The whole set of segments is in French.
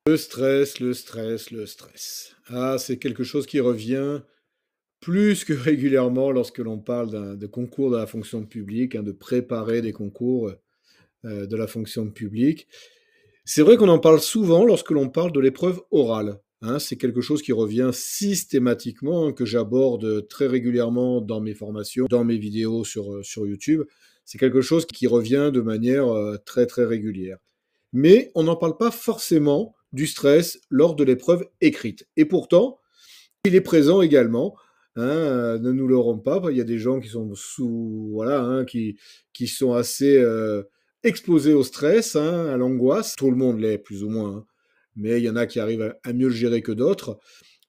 Le stress, le stress, le stress. Ah, c'est quelque chose qui revient plus que régulièrement lorsque l'on parle de concours de la fonction publique, hein, de préparer des concours de la fonction publique. C'est vrai qu'on en parle souvent lorsque l'on parle de l'épreuve orale, hein. C'est quelque chose qui revient systématiquement, hein, que j'aborde très régulièrement dans mes formations, dans mes vidéos sur YouTube. C'est quelque chose qui revient de manière très très régulière. Mais on n'en parle pas forcément du stress lors de l'épreuve écrite. Et pourtant, il est présent également, hein, ne nous leurrons pas. Il y a des gens qui sont voilà, hein, qui sont assez exposés au stress, hein, à l'angoisse. Tout le monde l'est, plus ou moins, hein. Mais il y en a qui arrivent à mieux le gérer que d'autres.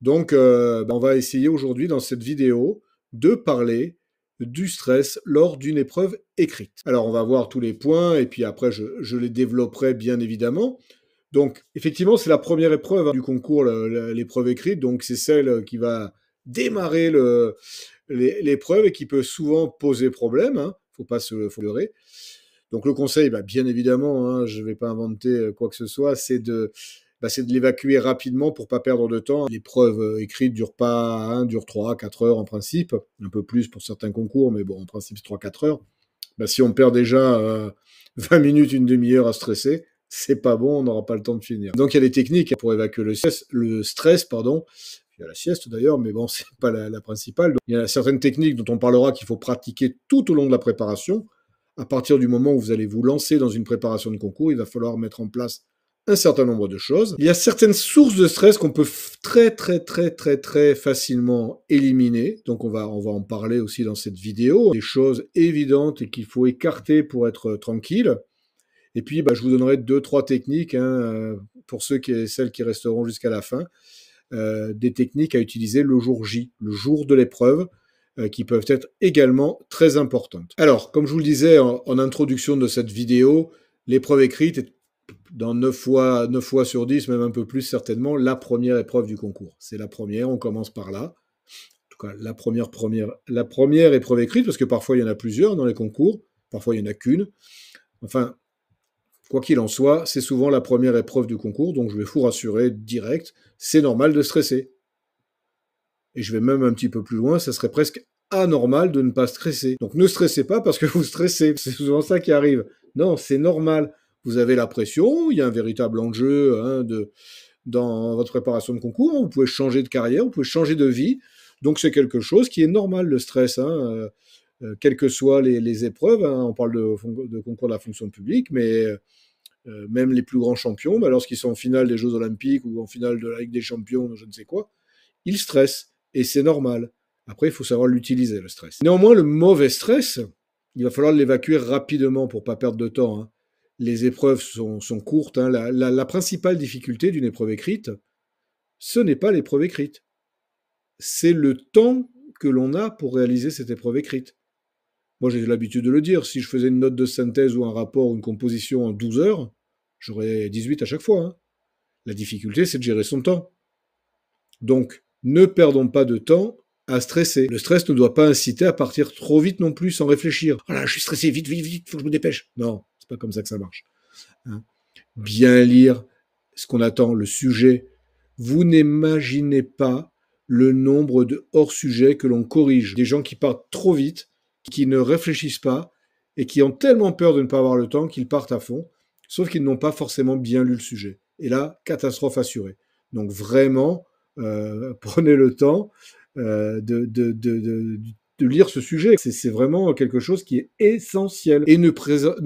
Donc, on va essayer aujourd'hui, dans cette vidéo, de parler du stress lors d'une épreuve écrite. Alors, on va voir tous les points, et puis après, je les développerai bien évidemment. Donc, effectivement, c'est la première épreuve, hein, du concours, l'épreuve écrite. Donc, c'est celle qui va démarrer l'épreuve et qui peut souvent poser problème, hein. Faut pas se leurrer. Donc, le conseil, bien évidemment, hein, je ne vais pas inventer quoi que ce soit, c'est de l'évacuer rapidement pour pas perdre de temps. L'épreuve écrite dure pas, hein, dure 3 4 heures en principe, un peu plus pour certains concours, mais bon, en principe, c'est 3 4 heures. Si on perd déjà 20 minutes, une demi-heure à stresser, c'est pas bon, on n'aura pas le temps de finir. Donc il y a des techniques pour évacuer le stress, pardon. Il y a la sieste d'ailleurs, mais bon, c'est pas la principale. Donc, il y a certaines techniques dont on parlera qu'il faut pratiquer tout au long de la préparation. À partir du moment où vous allez vous lancer dans une préparation de concours, il va falloir mettre en place un certain nombre de choses. Il y a certaines sources de stress qu'on peut très très très très très facilement éliminer. Donc on va en parler aussi dans cette vidéo. Des choses évidentes et qu'il faut écarter pour être tranquille. Et puis je vous donnerai 2 3 techniques, hein, pour celles qui resteront jusqu'à la fin. Des techniques à utiliser le jour J, le jour de l'épreuve, qui peuvent être également très importantes. Alors, comme je vous le disais en introduction de cette vidéo, l'épreuve écrite est dans 9 fois sur 10, même un peu plus certainement, la première épreuve du concours. C'est la première, on commence par là. En tout cas, la première épreuve écrite, parce que parfois il y en a plusieurs dans les concours, parfois il n'y en a qu'une. Enfin, quoi qu'il en soit, c'est souvent la première épreuve du concours, donc je vais vous rassurer direct, c'est normal de stresser. Et je vais même un petit peu plus loin, ça serait presque anormal de ne pas stresser. Donc ne stressez pas parce que vous stressez, c'est souvent ça qui arrive. Non, c'est normal. Vous avez la pression, il y a un véritable enjeu, hein, dans votre préparation de concours, vous pouvez changer de carrière, vous pouvez changer de vie, donc c'est quelque chose qui est normal, le stress, hein, quelles que soient les épreuves, hein. On parle de concours de la fonction publique, mais même les plus grands champions, lorsqu'ils sont en finale des Jeux Olympiques ou en finale de la Ligue des Champions, je ne sais quoi, ils stressent, et c'est normal. Après, il faut savoir l'utiliser, le stress. Néanmoins, le mauvais stress, il va falloir l'évacuer rapidement pour ne pas perdre de temps, hein. Les épreuves sont courtes, hein. La principale difficulté d'une épreuve écrite, ce n'est pas l'épreuve écrite. C'est le temps que l'on a pour réaliser cette épreuve écrite. Moi, j'ai l'habitude de le dire. Si je faisais une note de synthèse ou un rapport ou une composition en 12 heures, j'aurais 18 à chaque fois, hein. La difficulté, c'est de gérer son temps. Donc, ne perdons pas de temps à stresser. Le stress ne doit pas inciter à partir trop vite non plus sans réfléchir. Oh là, je suis stressé, vite, vite, vite, faut que je me dépêche. Non, c'est pas comme ça que ça marche, hein. Bien lire ce qu'on attend, le sujet. Vous n'imaginez pas le nombre de hors-sujets que l'on corrige. Des gens qui partent trop vite, qui ne réfléchissent pas et qui ont tellement peur de ne pas avoir le temps qu'ils partent à fond, sauf qu'ils n'ont pas forcément bien lu le sujet. Et là, catastrophe assurée. Donc vraiment, prenez le temps de lire ce sujet. C'est vraiment quelque chose qui est essentiel. Et ne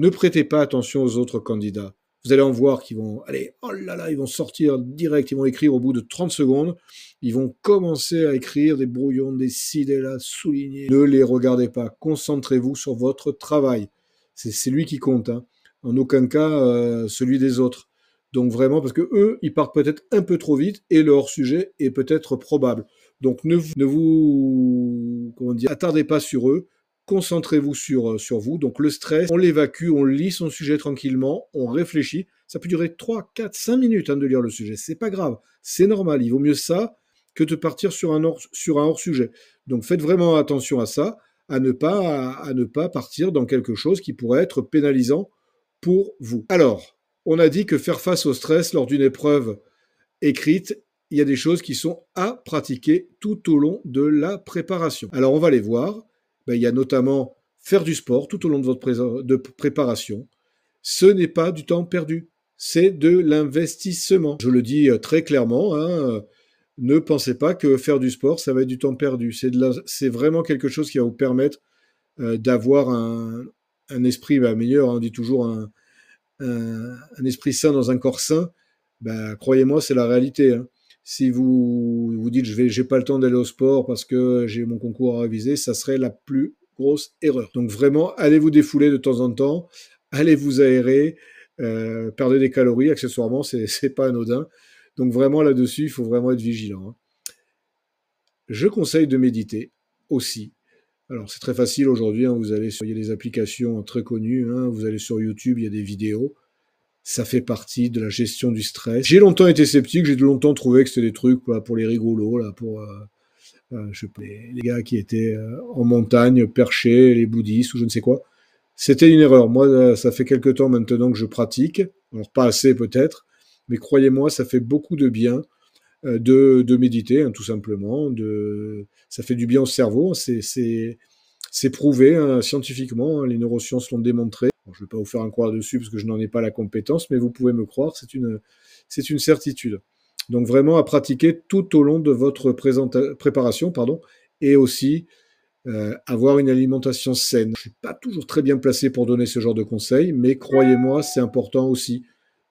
prêtez pas attention aux autres candidats. Vous allez en voir qui vont, allez, oh là là, ils vont sortir direct, ils vont écrire au bout de 30 secondes, ils vont commencer à écrire des brouillons, des ci, des là, souligner. Ne les regardez pas, concentrez-vous sur votre travail. C'est lui qui compte, hein. En aucun cas celui des autres. Donc vraiment, parce que eux, ils partent peut-être un peu trop vite et le hors-sujet est peut-être probable. Donc ne vous attardez pas sur eux, concentrez-vous sur vous. Donc le stress, on l'évacue, on lit son sujet tranquillement, on réfléchit. Ça peut durer 3, 4, 5 minutes, hein, de lire le sujet. C'est pas grave, c'est normal. Il vaut mieux ça que de partir sur un hors-sujet. Donc faites vraiment attention à ça, à ne pas partir dans quelque chose qui pourrait être pénalisant pour vous. Alors, on a dit que faire face au stress lors d'une épreuve écrite, il y a des choses qui sont à pratiquer tout au long de la préparation. Alors on va les voir. Ben, il y a notamment faire du sport tout au long de votre préparation. Ce n'est pas du temps perdu, c'est de l'investissement. Je le dis très clairement, hein, ne pensez pas que faire du sport, ça va être du temps perdu. C'est vraiment quelque chose qui va vous permettre d'avoir un esprit meilleur. Hein, on dit toujours un esprit sain dans un corps sain. Ben, croyez-moi, c'est la réalité. Hein. Si vous dites j'ai pas le temps d'aller au sport parce que j'ai mon concours à réviser, ça serait la plus grosse erreur. Donc vraiment, allez vous défouler de temps en temps, allez vous aérer, perdez des calories accessoirement, c'est pas anodin. Donc vraiment là-dessus, il faut vraiment être vigilant. Hein. Je conseille de méditer aussi. Alors c'est très facile aujourd'hui, hein, il y a des applications très connues, hein, vous allez sur YouTube, il y a des vidéos. Ça fait partie de la gestion du stress. J'ai longtemps été sceptique, j'ai longtemps trouvé que c'était des trucs pour les rigolos, là, pour je sais pas, les gars qui étaient en montagne, perchés, les bouddhistes ou je ne sais quoi. C'était une erreur. Moi, ça fait quelque temps maintenant que je pratique. Alors pas assez peut-être, mais croyez-moi, ça fait beaucoup de bien de méditer, hein, tout simplement. Ça fait du bien au cerveau. C'est prouvé hein, scientifiquement. Hein, les neurosciences l'ont démontré. Bon, je ne vais pas vous faire un croire dessus parce que je n'en ai pas la compétence, mais vous pouvez me croire, c'est une certitude. Donc vraiment à pratiquer tout au long de votre préparation, pardon, et aussi avoir une alimentation saine. Je ne suis pas toujours très bien placé pour donner ce genre de conseils, mais croyez-moi, c'est important aussi.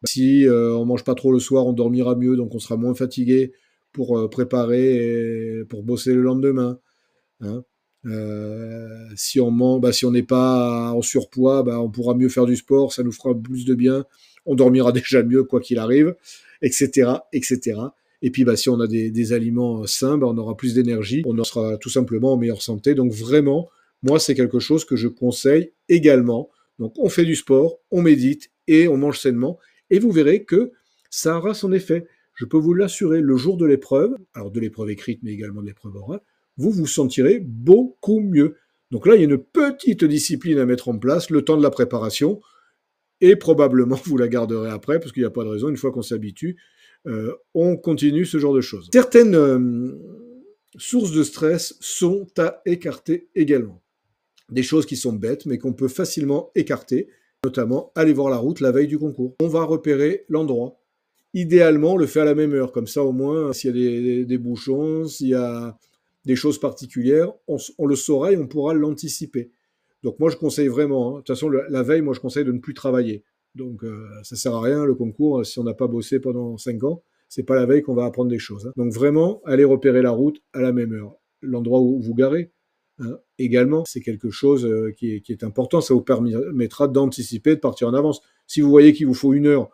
Si on mange pas trop le soir, on dormira mieux, donc on sera moins fatigué pour préparer et pour bosser le lendemain. Hein. Si on n'est pas en surpoids, on pourra mieux faire du sport, ça nous fera plus de bien, on dormira déjà mieux quoi qu'il arrive, etc., etc. Et puis si on a des aliments sains, on aura plus d'énergie, on sera tout simplement en meilleure santé. Donc vraiment, moi c'est quelque chose que je conseille également. Donc on fait du sport, on médite et on mange sainement, et vous verrez que ça aura son effet. Je peux vous l'assurer, le jour de l'épreuve, alors de l'épreuve écrite mais également de l'épreuve orale, vous vous sentirez beaucoup mieux. Donc là, il y a une petite discipline à mettre en place, le temps de la préparation, et probablement vous la garderez après, parce qu'il n'y a pas de raison, une fois qu'on s'habitue, on continue ce genre de choses. Certaines sources de stress sont à écarter également. Des choses qui sont bêtes, mais qu'on peut facilement écarter, notamment aller voir la route la veille du concours. On va repérer l'endroit. Idéalement, on le fait à la même heure, comme ça au moins, s'il y a des bouchons, s'il y a des choses particulières, on le saura et on pourra l'anticiper. Donc moi, je conseille vraiment, hein, de toute façon, la veille, moi, je conseille de ne plus travailler. Donc ça sert à rien, le concours, si on n'a pas bossé pendant 5 ans, c'est pas la veille qu'on va apprendre des choses. Hein. Donc vraiment, allez repérer la route à la même heure. L'endroit où vous garez, hein, également, c'est quelque chose qui est important, ça vous permettra d'anticiper, de partir en avance. Si vous voyez qu'il vous faut 1 heure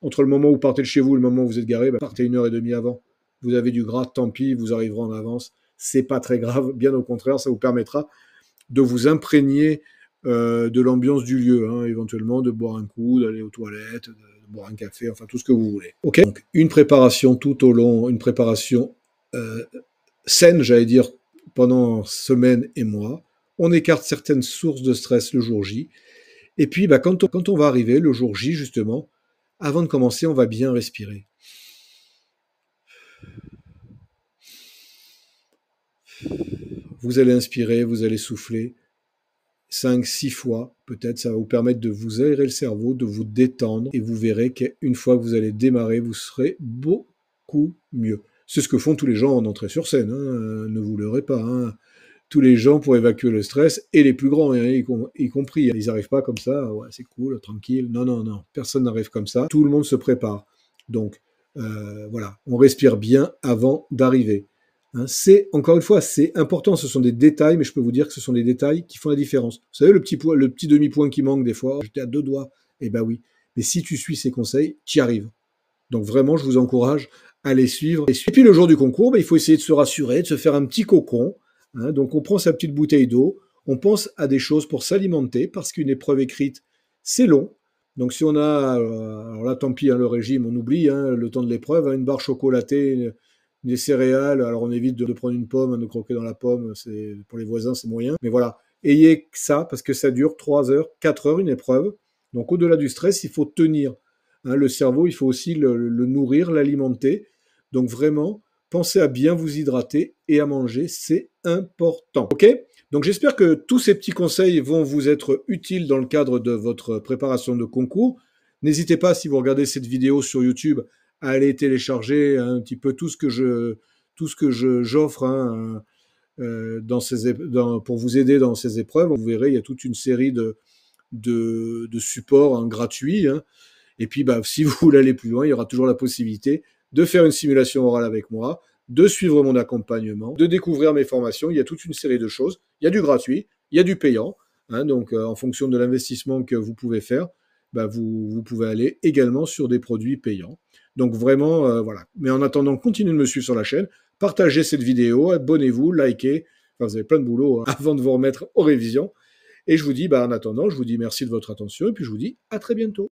entre le moment où vous partez de chez vous et le moment où vous êtes garé, partez 1 heure et demie avant. Vous avez du gras, tant pis, vous arriverez en avance. C'est pas très grave, bien au contraire, ça vous permettra de vous imprégner de l'ambiance du lieu, hein, éventuellement de boire un coup, d'aller aux toilettes, de boire un café, enfin tout ce que vous voulez. Ok. Donc une préparation tout au long, une préparation saine, j'allais dire, pendant semaines et mois. On écarte certaines sources de stress le jour J. Et puis, quand on va arriver le jour J, justement, avant de commencer, on va bien respirer. Vous allez inspirer, vous allez souffler 5-6 fois, peut-être, ça va vous permettre de vous aérer le cerveau, de vous détendre, et vous verrez qu'une fois que vous allez démarrer, vous serez beaucoup mieux. C'est ce que font tous les gens en entrée sur scène, hein, ne vous leurrez pas. Hein. Tous les gens pour évacuer le stress, et les plus grands, hein, y compris. Ils n'arrivent pas comme ça, ouais, c'est cool, tranquille. Non, non, non, personne n'arrive comme ça. Tout le monde se prépare. Donc, voilà, on respire bien avant d'arriver. Hein, encore une fois, c'est important, ce sont des détails, mais je peux vous dire que ce sont des détails qui font la différence. Vous savez, le petit demi-point qui manque des fois, j'étais à 2 doigts, eh ben oui. Mais si tu suis ces conseils, tu y arrives. Donc vraiment, je vous encourage à les suivre. Et puis le jour du concours, il faut essayer de se rassurer, de se faire un petit cocon. Hein, donc on prend sa petite bouteille d'eau, on pense à des choses pour s'alimenter, parce qu'une épreuve écrite, c'est long. Donc si on a, alors là tant pis, hein, le régime, on oublie hein, le temps de l'épreuve, hein, une barre chocolatée, des céréales, alors on évite de prendre une pomme, de croquer dans la pomme, pour les voisins c'est moyen. Mais voilà, ayez ça, parce que ça dure 3 heures, 4 heures une épreuve. Donc au-delà du stress, il faut tenir. Hein, le cerveau, il faut aussi le nourrir, l'alimenter. Donc vraiment, pensez à bien vous hydrater et à manger, c'est important. Ok? Donc j'espère que tous ces petits conseils vont vous être utiles dans le cadre de votre préparation de concours. N'hésitez pas, si vous regardez cette vidéo sur YouTube, à aller télécharger un petit peu tout ce que j'offre hein, pour vous aider dans ces épreuves. Vous verrez, il y a toute une série de supports hein, gratuits. Hein. Et puis, bah, si vous voulez aller plus loin, il y aura toujours la possibilité de faire une simulation orale avec moi, de suivre mon accompagnement, de découvrir mes formations. Il y a toute une série de choses. Il y a du gratuit, il y a du payant. Hein, donc, en fonction de l'investissement que vous pouvez faire, bah, vous pouvez aller également sur des produits payants. Donc, vraiment, voilà. Mais en attendant, continuez de me suivre sur la chaîne. Partagez cette vidéo, abonnez-vous, likez. Enfin, vous avez plein de boulot hein, avant de vous remettre aux révisions. Et je vous dis, bah, en attendant, je vous dis merci de votre attention et puis je vous dis à très bientôt.